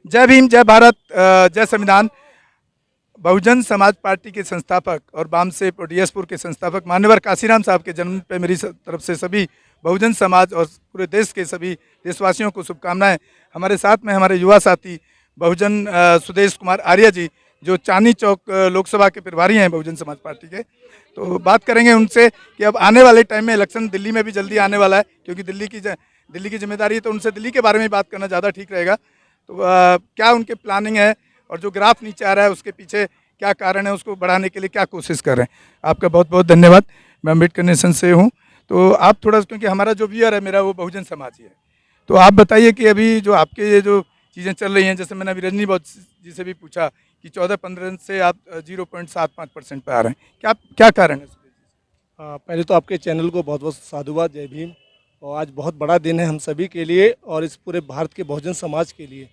जय भीम, जय भारत, जय संविधान। बहुजन समाज पार्टी के संस्थापक और वामसेप और डीएसपुर के संस्थापक मान्यवर काशीराम साहब के जन्म पे मेरी तरफ से सभी बहुजन समाज और पूरे देश के सभी देशवासियों को शुभकामनाएं। हमारे साथ में हमारे युवा साथी बहुजन सुदेश कुमार आर्य जी, जो चांदनी चौक लोकसभा के प्रभारी हैं बहुजन समाज पार्टी के। तो बात करेंगे उनसे कि अब आने वाले टाइम में इलेक्शन दिल्ली में भी जल्दी आने वाला है, क्योंकि दिल्ली की जिम्मेदारी है, तो उनसे दिल्ली के बारे में बात करना ज़्यादा ठीक रहेगा। तो क्या उनके प्लानिंग है और जो ग्राफ नीचे आ रहा है उसके पीछे क्या कारण है, उसको बढ़ाने के लिए क्या कोशिश कर रहे हैं। आपका बहुत बहुत धन्यवाद। मैं अम्बेडकर नेशन से हूँ, तो आप थोड़ा, क्योंकि हमारा जो व्यूअर है मेरा वो बहुजन समाज ही है, तो आप बताइए कि अभी जो आपके ये जो चीज़ें चल रही हैं, जैसे मैंने अभी रजनी जी से भी पूछा कि 14-15 से आप 0.75% पर आ रहे हैं, क्या क्या कारण है? पहले तो आपके चैनल को बहुत बहुत साधुवाद, जय भीम। और आज बहुत बड़ा दिन है हम सभी के लिए और इस पूरे भारत के बहुजन समाज के लिए,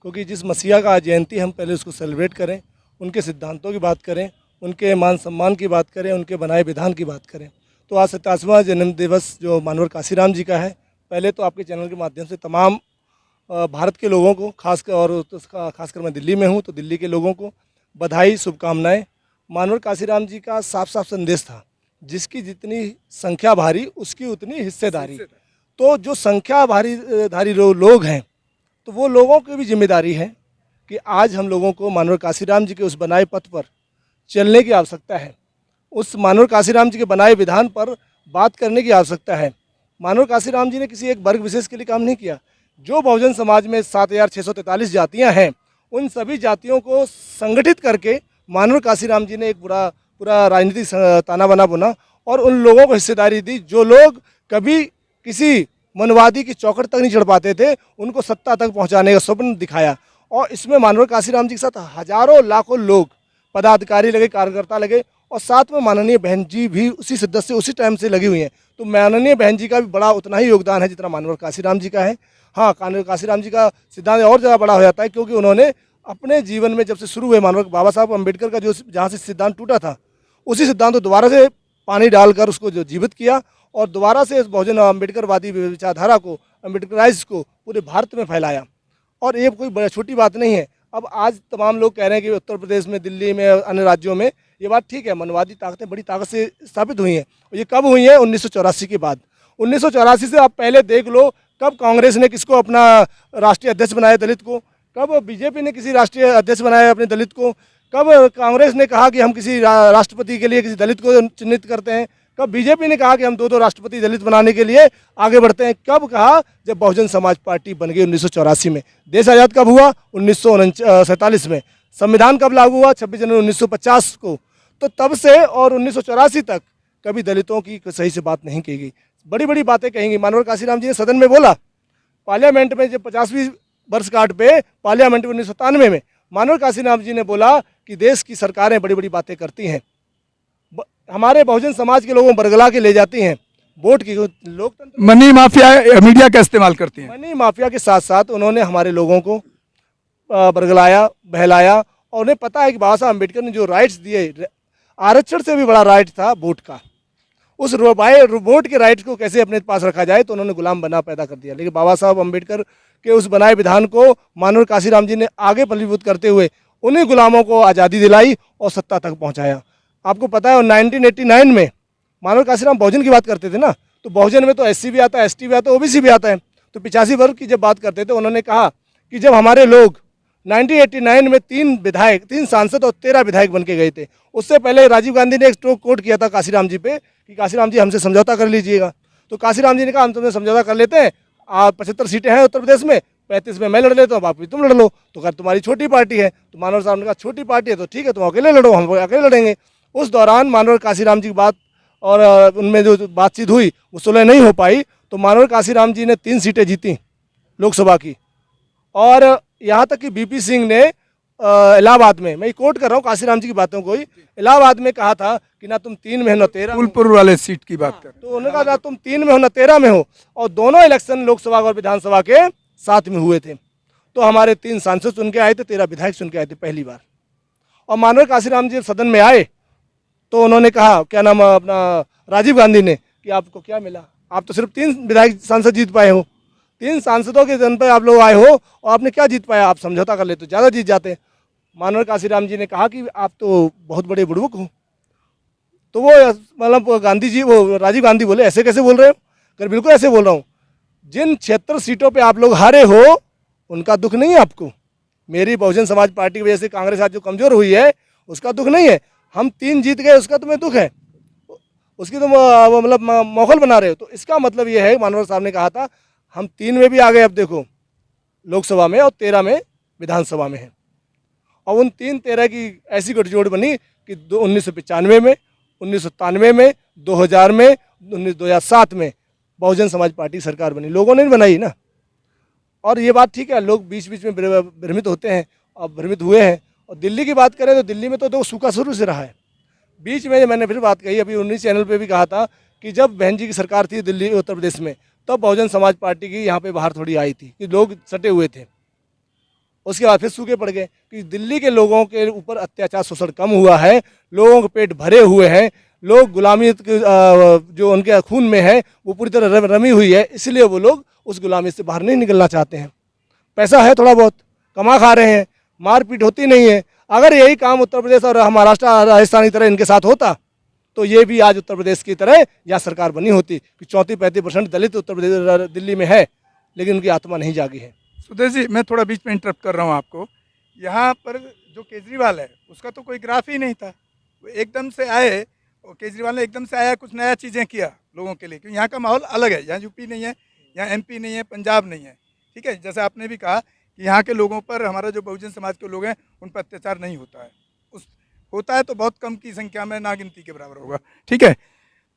क्योंकि जिस मसीहा का आज जयंती हम पहले उसको सेलिब्रेट करें, उनके सिद्धांतों की बात करें, उनके मान सम्मान की बात करें, उनके बनाए विधान की बात करें। तो आज 57वां जन्म दिवस जो मानवर काशीराम जी का है, पहले तो आपके चैनल के माध्यम से तमाम भारत के लोगों को खासकर मैं दिल्ली में हूँ, तो दिल्ली के लोगों को बधाई, शुभकामनाएँ। मानवर काशीराम जी का साफ साफ संदेश था, जिसकी जितनी संख्या भारी उसकी उतनी हिस्सेदारी। तो जो संख्या धारी लोग हैं, तो वो लोगों की भी जिम्मेदारी है कि आज हम लोगों को मानवर काशीराम जी के उस बनाए पथ पर चलने की आवश्यकता है। उस मानवर काशीराम जी के बनाए विधान पर बात करने की आवश्यकता है। मानवर काशीराम जी ने किसी एक वर्ग विशेष के लिए काम नहीं किया। जो बहुजन समाज में 7,643 जातियाँ हैं, उन सभी जातियों को संगठित करके मानवर काशीराम जी ने एक पूरा राजनीतिक ताना बाना बुना और उन लोगों को हिस्सेदारी दी जो लोग कभी किसी मनवादी की चौखट तक नहीं चढ़ पाते थे, उनको सत्ता तक पहुंचाने का स्वप्न दिखाया। और इसमें मानवर काशीराम जी के साथ हजारों लाखों लोग, पदाधिकारी लगे, कार्यकर्ता लगे, और साथ में माननीय बहन जी भी उसी शिद्दत से उसी टाइम से लगी हुई हैं। तो माननीय बहन जी का भी बड़ा उतना ही योगदान है जितना मानवर काशीराम जी का है। हाँ, मानवर काशीराम जी का सिद्धांत और ज़्यादा बड़ा हो जाता है, क्योंकि उन्होंने अपने जीवन में जब से शुरू हुए मानवर बाबा साहब अम्बेडकर का जो जहाँ से सिद्धांत टूटा था, उसी सिद्धांत को दोबारा से पानी डालकर उसको जो जीवित किया और दोबारा से इस बहुजन अम्बेडकरवादी विचारधारा को, अम्बेडकराइज को पूरे भारत में फैलाया। और ये कोई बड़ी छोटी बात नहीं है। अब आज तमाम लोग कह रहे हैं कि उत्तर प्रदेश में, दिल्ली में, अन्य राज्यों में, ये बात ठीक है, मनवादी ताकतें बड़ी ताकत से स्थापित हुई हैं। और ये कब हुई है? 1984 के बाद। 1984 से आप पहले देख लो, कब कांग्रेस ने किसको अपना राष्ट्रीय अध्यक्ष बनाया दलित को, कब बीजेपी ने किसी राष्ट्रीय अध्यक्ष बनाया अपने दलित को, कब कांग्रेस ने कहा कि हम किसी राष्ट्रपति के लिए किसी दलित को चिन्हित करते हैं, कब बीजेपी ने कहा कि हम दो राष्ट्रपति दलित बनाने के लिए आगे बढ़ते हैं, कब कहा? जब बहुजन समाज पार्टी बन गई 1984 में। देश आज़ाद कब हुआ? 1947 में। संविधान कब लागू हुआ? 26 जनवरी 1950 को। तो तब से और 1984 तक कभी दलितों की सही से बात नहीं की गई। बड़ी बड़ी बातें कहेंगी। मानवर काशीराम जी ने सदन में बोला, पार्लियामेंट में, जब 50वीं वर्षगांठ पे पार्लियामेंट में 1997 में मानवर काशीराम जी ने बोला कि देश की सरकारें बड़ी बड़ी बातें करती हैं, हमारे बहुजन समाज के लोगों को बरगला के ले जाती हैं, वोट की लोकतंत्र, मनी माफिया मीडिया का इस्तेमाल करती हैं। मनी माफिया के साथ साथ उन्होंने हमारे लोगों को बरगलाया, बहलाया। और उन्हें पता है कि बाबा साहब अम्बेडकर ने जो राइट्स दिए, आरक्षण से भी बड़ा राइट था वोट का। उस वोट के राइट्स को कैसे अपने पास रखा जाए, तो उन्होंने गुलाम बना पैदा कर दिया। लेकिन बाबा साहब अम्बेडकर के उस बनाए विधान को मानवर काशीराम जी ने आगे फलीभूत करते हुए उन्हीं गुलामों को आज़ादी दिलाई और सत्ता तक पहुंचाया। आपको पता है 1989 में मानवर काशीराम बहुजन की बात करते थे ना, तो बहुजन में तो SC भी आता है, ST भी आता है, OBC भी आता है। तो 85 वर्ग की जब बात करते थे, उन्होंने कहा कि जब हमारे लोग 1989 में 3 सांसद और 13 विधायक बन के गए थे, उससे पहले राजीव गांधी ने एक कोट किया था काशीराम जी पे कि काशीराम जी हमसे समझौता कर लीजिएगा। तो काशीराम जी ने कहा हम तुमसे समझौता कर लेते हैं, 75 सीटें हैं उत्तर प्रदेश में, 35 में मैं लड़ लेता हूँ, बाकी तुम लड़ लो। तो अगर तुम्हारी छोटी पार्टी है, तो मानवर साहब ने कहा छोटी पार्टी है तो ठीक है, तुम अकेले लड़ो, हम अकेले लड़ेंगे। उस दौरान मानवर काशीराम जी की बात और उनमें जो बातचीत हुई वो सुलह नहीं हो पाई। तो मानवर काशीराम जी ने 3 सीटें जीती लोकसभा की। और यहाँ तक कि BP सिंह ने इलाहाबाद में, मैं कोट कर रहा हूँ काशीराम जी की बातों को ही, इलाहाबाद में कहा था कि ना तुम 3 में हो ना 13 में। फूलपुर वाले सीट की बात कर, तो उन्होंने कहा ना तुम 3 में हो ना 13 में हो। और दोनों इलेक्शन लोकसभा और विधानसभा के साथ में हुए थे। तो हमारे 3 सांसद चुन के आए थे, 13 विधायक चुन के आए थे पहली बार। और मानवर काशीराम जी सदन में आए तो उन्होंने कहा, क्या नाम अपना, राजीव गांधी ने, कि आपको क्या मिला, आप तो सिर्फ 3 विधायक सांसद जीत पाए हो, 3 सांसदों के जन पे आप लोग आए हो और आपने क्या जीत पाया? आप समझौता कर ले तो ज़्यादा जीत जाते। मानवर काशीराम जी ने कहा कि आप तो बहुत बड़े बुड़बक हो। तो वो मतलब गांधी जी, वो राजीव गांधी बोले ऐसे कैसे बोल रहे हो? कर बिल्कुल ऐसे बोल रहा हूँ। जिन 76 सीटों पे आप लोग हारे हो उनका दुख नहीं है आपको। मेरी बहुजन समाज पार्टी की वजह से कांग्रेस आज जो कमज़ोर हुई है उसका दुख नहीं है। हम 3 जीत गए उसका तुम्हें दुख है। उसकी तुम मतलब मौखल बना रहे हो। तो इसका मतलब ये है, मानवर साहब ने कहा था हम 3 में भी आ गए, अब देखो लोकसभा में, और 13 में विधानसभा में है। और उन 3-13 की ऐसी गठजोड़ बनी कि 1995 में, 1997 में, 2000 में, 2007 में बहुजन समाज पार्टी की सरकार बनी। लोगों ने बनाई ना। और ये बात ठीक है, लोग बीच बीच में भ्रमित होते हैं और भ्रमित हुए हैं। और दिल्ली की बात करें तो दिल्ली में तो देखो सूखा शुरू से रहा है। बीच में मैंने फिर बात कही, अभी 19 चैनल पे भी कहा था कि जब बहन जी की सरकार थी दिल्ली उत्तर प्रदेश में, तब बहुजन समाज पार्टी की यहाँ पे बाहर थोड़ी आई थी कि लोग सटे हुए थे। उसके बाद फिर सूखे पड़ गए कि दिल्ली के लोगों के ऊपर अत्याचार शोषण कम हुआ है, लोगों के पेट भरे हुए हैं, लोग गुलामी जो उनके खून में है वो पूरी तरह रमी हुई है, इसलिए वो लोग उस गुलामी से बाहर नहीं निकलना चाहते हैं। पैसा है थोड़ा बहुत, कमा खा रहे हैं, मारपीट होती नहीं है। अगर यही काम उत्तर प्रदेश और महाराष्ट्र राजस्थान की तरह इनके साथ होता तो ये भी आज उत्तर प्रदेश की तरह यहाँ सरकार बनी होती कि 34-35% दलित उत्तर प्रदेश दिल्ली में है, लेकिन उनकी आत्मा नहीं जागी है। सुदेश जी, मैं थोड़ा बीच में इंटरप्ट कर रहा हूँ आपको। यहाँ पर जो केजरीवाल है उसका तो कोई ग्राफ ही नहीं था। वो एकदम से आए और केजरीवाल ने एकदम से आया, कुछ नया चीज़ें किया लोगों के लिए, क्योंकि यहाँ का माहौल अलग है। यहाँ यूपी नहीं है, यहाँ एमपी नहीं है, पंजाब नहीं है, ठीक है। जैसे आपने भी कहा कि यहाँ के लोगों पर, हमारा जो बहुजन समाज के लोग हैं उन पर अत्याचार नहीं होता है। उस होता है तो बहुत कम की संख्या में, ना गिनती के बराबर होगा, ठीक है।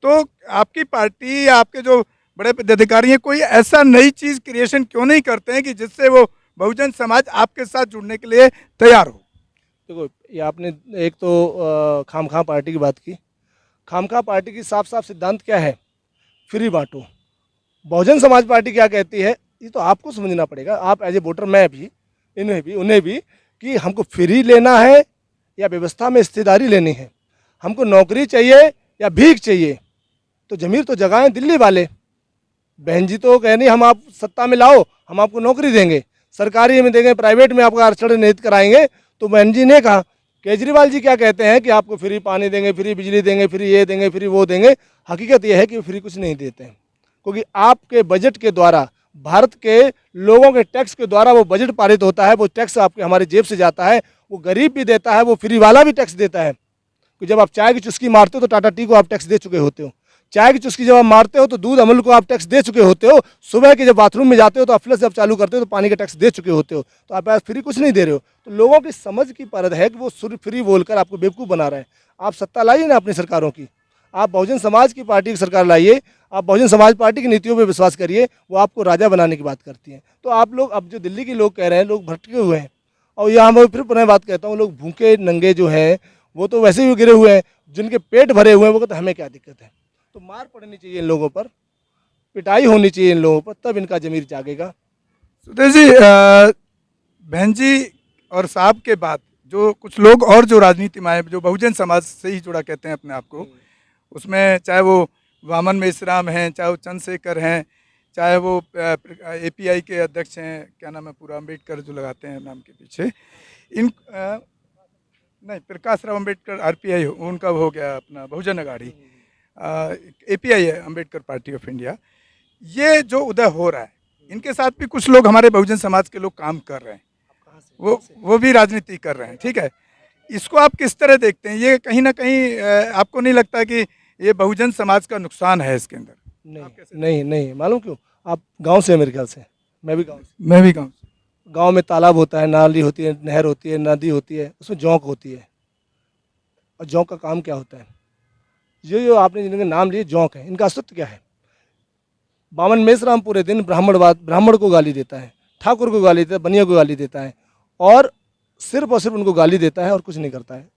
तो आपकी पार्टी, आपके जो बड़े पदाधिकारी हैं, कोई ऐसा नई चीज़ क्रिएशन क्यों नहीं करते हैं कि जिससे वो बहुजन समाज आपके साथ जुड़ने के लिए तैयार हो? देखो, ये आपने एक तो खामखा पार्टी की बात की। खामखा पार्टी की साफ साफ सिद्धांत क्या है? फ्री बांटो। बहुजन समाज पार्टी क्या कहती है, ये तो आपको समझना पड़ेगा, आप एज ए वोटर, मैं भी, इन्हें भी, उन्हें भी, कि हमको फ्री लेना है या व्यवस्था में हिस्सेदारी लेनी है। हमको नौकरी चाहिए या भीख चाहिए? तो जमीर तो जगाएं दिल्ली वाले। बहन जी तो कह नहीं हम आप सत्ता में लाओ, हम आपको नौकरी देंगे, सरकारी में देंगे, प्राइवेट में आपका आरक्षण निहित कराएंगे। तो बहन जी ने कहा। केजरीवाल जी क्या कहते हैं कि आपको फ्री पानी देंगे, फ्री बिजली देंगे, फ्री ये देंगे, फ्री वो देंगे। हकीकत यह है कि फ्री कुछ नहीं देते हैं, क्योंकि आपके बजट के द्वारा, भारत के लोगों के टैक्स के द्वारा वो बजट पारित होता है। वो टैक्स आपके हमारे जेब से जाता है, वो गरीब भी देता है, वो फ्री वाला भी टैक्स देता है। कि जब आप चाय की चुस्की मारते हो तो टाटा टी को आप टैक्स दे चुके होते हो। चाय की चुस्की जब आप मारते हो तो दूध अमूल को आप टैक्स दे चुके होते हो। सुबह के जब बाथरूम में जाते हो तो अफलस जब चालू करते हो तो पानी का टैक्स दे चुके होते हो। तो आप फ्री कुछ नहीं दे रहे हो। तो लोगों की समझ की परत है कि वो फ्री बोलकर आपको बेवकूफ़ बना रहे हैं। आप सत्ता लाइए ना अपनी सरकारों की, आप बहुजन समाज की पार्टी की सरकार लाइए, आप बहुजन समाज पार्टी की नीतियों पर विश्वास करिए, वो आपको राजा बनाने की बात करती हैं। तो आप लोग, अब जो दिल्ली के लोग कह रहे हैं, लोग भटके हुए हैं। और यहाँ मैं फिर पुनः बात कहता हूँ, लोग भूखे नंगे जो हैं वो तो वैसे ही गिरे हुए हैं, जिनके पेट भरे हुए हैं वो कहते हमें क्या दिक्कत है। तो मार पड़नी चाहिए इन लोगों पर, पिटाई होनी चाहिए इन लोगों पर, तब इनका जमीर जागेगा। सुदेश जी, बहन जी और साहब के बाद जो कुछ लोग और जो राजनीति में आए, जो बहुजन समाज से ही जुड़ा कहते हैं अपने आप को, उसमें चाहे वो वामन मेश्राम हैं, चाहे वो चंद्रशेखर हैं, चाहे वो एपीआई के अध्यक्ष हैं, क्या नाम है पूरा, अम्बेडकर जो लगाते हैं नाम के पीछे, इन नहीं, प्रकाश राव अम्बेडकर, आरपीआई उनका हो गया अपना बहुजन अघाड़ी, एपीआई है अम्बेडकर पार्टी ऑफ इंडिया। ये जो उदय हो रहा है, इनके साथ भी कुछ लोग हमारे बहुजन समाज के लोग काम कर रहे हैं, वो भी राजनीति कर रहे हैं, ठीक है। इसको आप किस तरह देखते हैं? ये कहीं ना कहीं आपको नहीं लगता कि ये बहुजन समाज का नुकसान है इसके अंदर? नहीं नहीं नहीं, मालूम क्यों? आप गांव से हैं मेरे ख्याल से, मैं भी गांव से। मैं भी गाँव से। गांव में तालाब होता है, नाली होती है, नहर होती है, नदी होती है, उसमें जौंक होती है। और जौंक का काम क्या होता है? ये जो आपने जिनके नाम लिए जौंक है, इनका अस्तित्व क्या है? बामन मेश्राम पूरे दिन ब्राह्मण को गाली देता है, ठाकुर को गाली देता है, बनिया को गाली देता है, और सिर्फ उनको गाली देता है और कुछ नहीं करता है।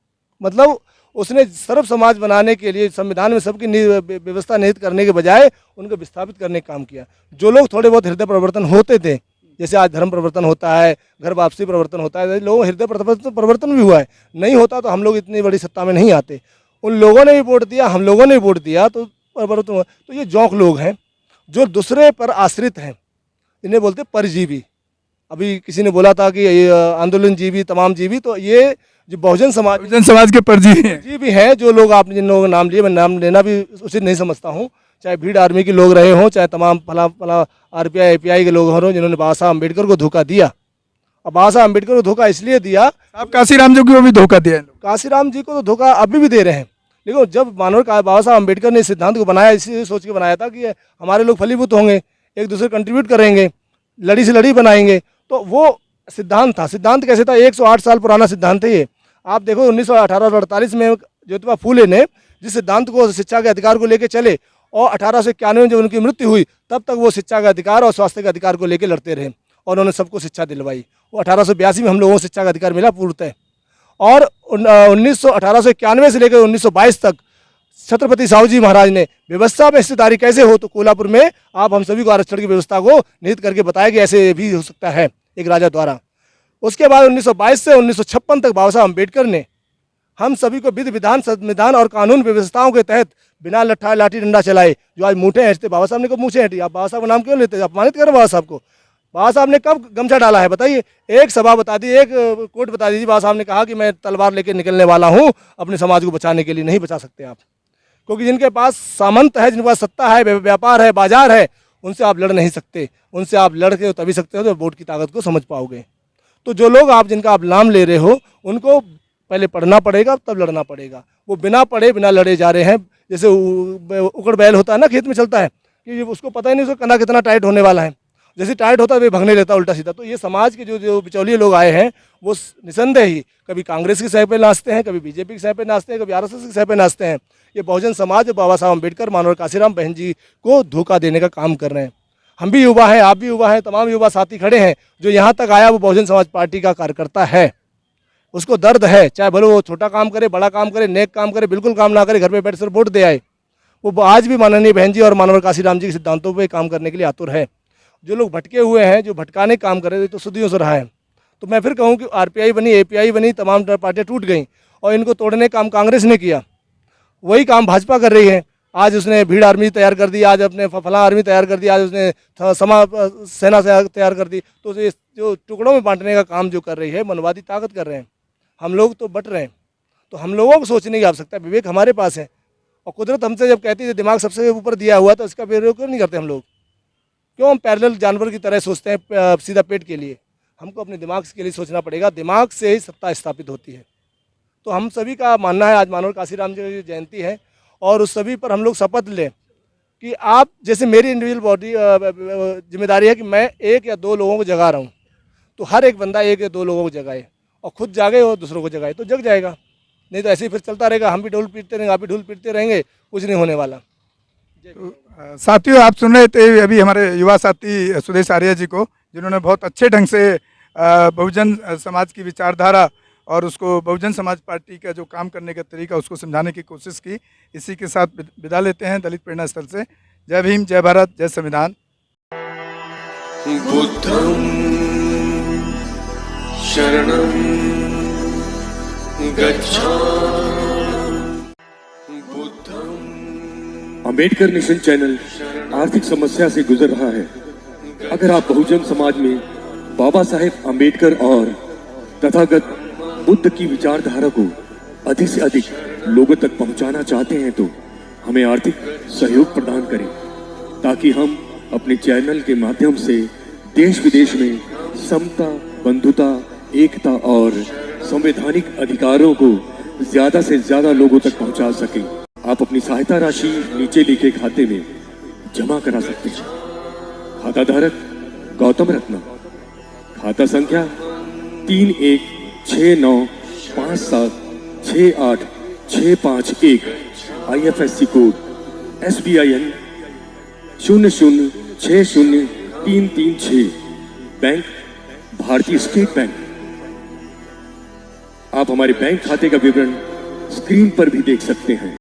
मतलब उसने सर्व समाज बनाने के लिए संविधान में सबकी व्यवस्था निहित करने के बजाय उनको विस्थापित करने का काम किया। जो लोग थोड़े बहुत हृदय परिवर्तन होते थे, जैसे आज धर्म परिवर्तन होता है, घर वापसी परिवर्तन होता है, लोगों हृदय परिवर्तन भी हुआ है। नहीं होता तो हम लोग इतनी बड़ी सत्ता में नहीं आते। उन लोगों ने भी वोट दिया, हम लोगों ने भी वोट दिया, तो परिवर्तन हुआ। तो ये जौंक लोग हैं जो दूसरे पर आश्रित हैं, इन्हें बोलते परजीवी। अभी किसी ने बोला था कि ये आंदोलन जीवी, तमाम जीवी, तो ये जो बहुजन समाज बहुजन समाज के परजीवी हैं। जी भी हैं, जो लोग आपने जिन लोगों का नाम लिए, मैं नाम लेना भी उचित नहीं समझता हूँ, चाहे भीड़ आर्मी के लोग रहे हों, चाहे तमाम फला फला आरपीआई एपीआई के लोग हों, जिन्होंने बाबा साहब अम्बेडकर को धोखा दिया। और बाबा साहब अम्बेडकर को धोखा इसलिए दिया, आप काशीराम जी को भी धोखा दिया है लोग। काशीराम जी को तो धोखा अभी भी दे रहे हैं, लेकिन जब मानव का बाबा साहब अम्बेडकर ने इस सिद्धांत को बनाया, इसी सोच के बनाया था कि हमारे लोग फलीभूत होंगे, एक दूसरे को कंट्रीब्यूट करेंगे, लड़ी से लड़ी बनाएंगे, तो वो सिद्धांत था। सिद्धांत कैसे था? 108 साल पुराना सिद्धांत है ये। आप देखो 1848 में ज्योतिबा फूले ने जिस सिद्धांत को, शिक्षा के अधिकार को लेकर चले, और 1891 में जब उनकी मृत्यु हुई, तब तक वो शिक्षा का अधिकार और स्वास्थ्य का अधिकार को लेकर लड़ते रहे, और उन्होंने सबको शिक्षा दिलवाई। वो 1882 में हम लोगों को शिक्षा का अधिकार मिला पूर्णतः। और 1891 से लेकर 1922 तक छत्रपति साहू जी महाराज ने व्यवस्था में हिस्सेदारी कैसे हो, तो कोल्हापुर में आप हम सभी को आरक्षण की व्यवस्था को निहित करके बताया कि ऐसे भी हो सकता है एक राजा द्वारा। उसके बाद 1922 से 1956 तक बाबा साहब अम्बेडकर ने हम सभी को विधि विधान, संविधान और कानून व्यवस्थाओं के तहत बिना लट्ठा लाठी डंडा चलाए, जो आज मूठे हटते, बाबा साहब ने कब मूछे हटी? आप बाबा साहब का नाम क्यों लेते? अपमानित करें बाबा साहब को। बाबा साहब ने कब गमछा डाला है बताइए? एक सभा बता दी, एक कोट बता दीजिए बाबा साहब ने कहा कि मैं तलवार लेकर निकलने वाला हूँ अपने समाज को बचाने के लिए। नहीं बचा सकते आप, क्योंकि जिनके पास सामंत है, जिनके पास सत्ता है, व्यापार है, बाजार है, उनसे आप लड़ नहीं सकते। उनसे आप लड़ के तभी सकते हो जब वोट की ताकत को समझ पाओगे। तो जो लोग आप जिनका आप नाम ले रहे हो, उनको पहले पढ़ना पड़ेगा, तब लड़ना पड़ेगा। वो बिना पढ़े बिना लड़े जा रहे हैं। जैसे उकड़ बैल होता है ना, खेत में चलता है, कि उसको पता ही नहीं उसका कना कितना टाइट होने वाला है, जैसे टाइट होता है वे भगने लेता उल्टा सीधा। तो ये समाज के जो बिचौलिए लोग आए हैं, वो निसंदेह ही कभी कांग्रेस की सह पे नाचते हैं, कभी बीजेपी की सह पे नाचते हैं, कभी आरएसएस की सह पे नाचते हैं। ये बहुजन समाज बाबा साहब अम्बेडकर, मानव काशीराम बहन जी को धोखा देने का काम कर रहे हैं। हम भी युवा हैं, आप भी युवा हैं, तमाम युवा साथी खड़े हैं। जो यहाँ तक आया वो बहुजन समाज पार्टी का कार्यकर्ता है, उसको दर्द है, चाहे भले वो छोटा काम करे, बड़ा काम करे, नेक काम करे, बिल्कुल काम ना करे, घर पे बैठ कर वोट दे आए, वो आज भी माननीय बहन जी और मानव काशीराम जी के सिद्धांतों पर काम करने के लिए आतुर है। जो लोग भटके हुए हैं, जो भटकाने काम कर रहे थे, तो सदियों से रहा है। तो मैं फिर कहूँ कि आरपीआई बनी, एपीआई बनी, तमाम पार्टियाँ टूट गई, और इनको तोड़ने का काम कांग्रेस ने किया। वही काम भाजपा कर रही है। आज उसने भीड़ आर्मी तैयार कर दी, आज अपने फला आर्मी तैयार कर दी, आज उसने सेना तैयार कर दी। तो ये जो टुकड़ों में बांटने का काम जो कर रही है, मनवादी ताकत कर रहे हैं। हम लोग तो बट रहे हैं। तो हम लोगों को सोचने की आवश्यकता, विवेक हमारे पास है। और कुदरत हमसे जब कहती है दिमाग सबसे ऊपर दिया हुआ, तो इसका प्रयोग क्यों नहीं करते हम लोग? क्यों हम पैरेलल जानवर की तरह सोचते हैं सीधा पेट के लिए? हमको अपने दिमाग के लिए सोचना पड़ेगा। दिमाग से ही सत्ता स्थापित होती है। तो हम सभी का मानना है, आज मानव काशीराम जी की जयंती है, और उस सभी पर हम लोग शपथ लें कि आप, जैसे मेरी इंडिविजुअल बॉडी जिम्मेदारी है कि मैं 1 या 2 लोगों को जगा रहा हूँ, तो हर एक बंदा 1 या 2 लोगों को जगाए, और खुद जागे और दूसरों को जगाए, तो जग जाएगा। नहीं तो ऐसे ही फिर चलता रहेगा, हम भी ढोल पीटते रहेंगे, आप भी ढोल पीटते रहेंगे, कुछ नहीं होने वाला। तो, साथियों, आप सुन रहे थे अभी हमारे युवा साथी सुदेश आर्य जी को, जिन्होंने बहुत अच्छे ढंग से बहुजन समाज की विचारधारा और उसको बहुजन समाज पार्टी का जो काम करने का तरीका उसको समझाने की कोशिश की। इसी के साथ विदा लेते हैं दलित प्रेरणा स्थल से। जय भीम, जय भारत, जय संविधान। बुद्धं शरणं गच्छामि। अंबेडकर मिशन चैनल आर्थिक समस्या से गुजर रहा है। अगर आप बहुजन समाज में बाबा साहेब अंबेडकर और तथागत बुद्ध की विचारधारा को अधिक से अधिक लोगों तक पहुंचाना चाहते हैं, तो हमें आर्थिक सहयोग प्रदान करें, ताकि हम अपने चैनल के माध्यम से देश विदेश में समता, बंधुता, एकता और संवैधानिक अधिकारों को ज्यादा से ज्यादा लोगों तक पहुंचा सकें। आप अपनी सहायता राशि नीचे लिखे खाते में जमा करा सकते हैं। खाता धारक गौतम रत्ना, खाता संख्या 316957686551, IFSC कोड SBIN 0060336, बैंक भारतीय स्टेट बैंक। आप हमारे बैंक खाते का विवरण स्क्रीन पर भी देख सकते हैं।